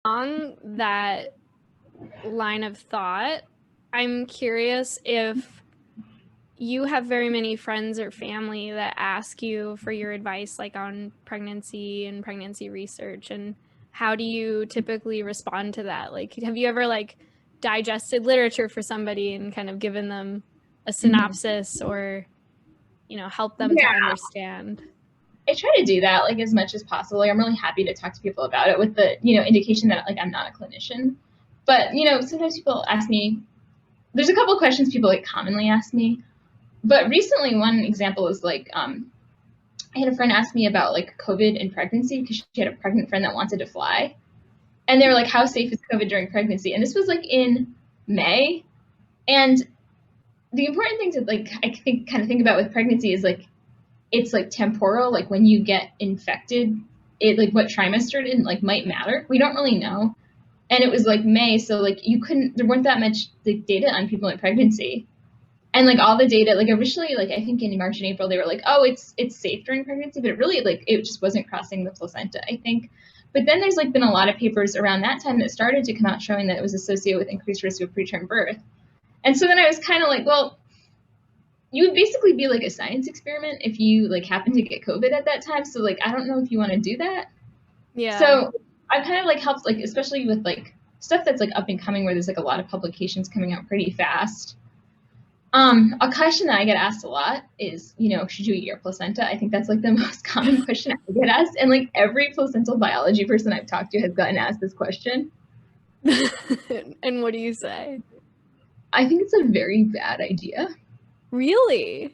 On that line of thought, I'm curious if you have very many friends or family that ask you for your advice, like on pregnancy and pregnancy research, and how do you typically respond to that? Like, have you ever like digested literature for somebody and kind of given them a synopsis or, you know, help them to understand? I try to do that like as much as possible. Like, I'm really happy to talk to people about it with the, you know, indication that like I'm not a clinician. But, you know, sometimes people ask me, there's a couple of questions people like commonly ask me. But recently one example is like, I had a friend ask me about like COVID and pregnancy because she had a pregnant friend that wanted to fly. And they were like, how safe is COVID during pregnancy? And this was like in May. And the important thing to like, I think kind of think about with pregnancy is like, it's like temporal, like when you get infected, it like what trimester it in like might matter. We don't really know. And it was like May, so like there weren't that much like data on people in pregnancy. And like all the data, like originally, like I think in March and April, they were like, oh, it's safe during pregnancy, but it really like it just wasn't crossing the placenta, I think. But then there's like been a lot of papers around that time that started to come out showing that it was associated with increased risk of preterm birth. And so then I was kind of like, well, you would basically be like a science experiment if you like happen to get COVID at that time. So like I don't know if you want to do that. Yeah. So I kind of like helped like especially with like stuff that's like up and coming where there's like a lot of publications coming out pretty fast. A question that I get asked a lot is, you know, should you eat your placenta? I think that's like the most common question I get asked. And like every placental biology person I've talked to has gotten asked this question. And what do you say? I think it's a very bad idea. Really?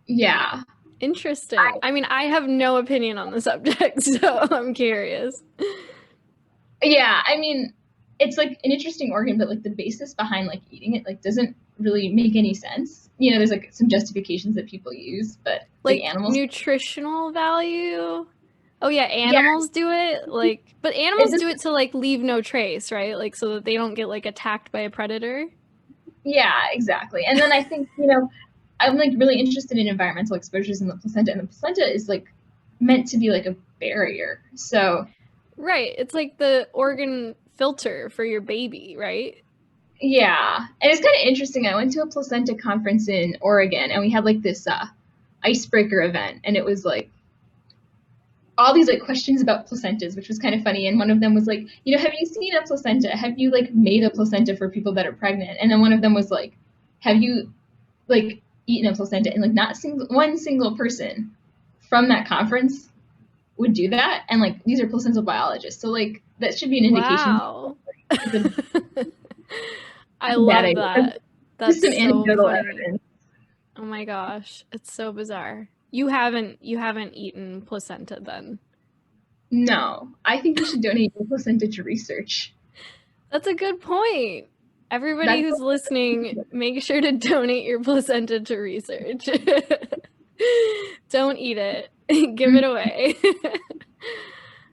Yeah. Interesting. I mean, I have no opinion on the subject, so I'm curious. Yeah, I mean, it's like an interesting organ, but like the basis behind like eating it like doesn't really make any sense. You know, there's like some justifications that people use, but like animals, nutritional value. Oh yeah, animals do it. Like, but animals do it to like leave no trace, right? Like so that they don't get like attacked by a predator. Yeah, exactly. And then I think, you know, I'm like really interested in environmental exposures in the placenta, and the placenta is like meant to be like a barrier. So right, it's like the organ filter for your baby, right? yeah, and it's kind of interesting. I went to a placenta conference in Oregon, and we had like this icebreaker event, and it was like all these like questions about placentas, which was kind of funny. And one of them was like, you know, have you seen a placenta? Have you like made a placenta for people that are pregnant? And then one of them was like, have you like eaten a placenta? And like not one single person from that conference would do that. And like these are placental biologists, so like that should be an indication. Wow. I love that. That's some so anecdotal funny. evidence. Oh my gosh, it's so bizarre. You haven't eaten placenta then? No, I think you should donate your placenta to research. That's a good point. Everybody who's listening, make sure to donate your placenta to research. Don't eat it. Give it away.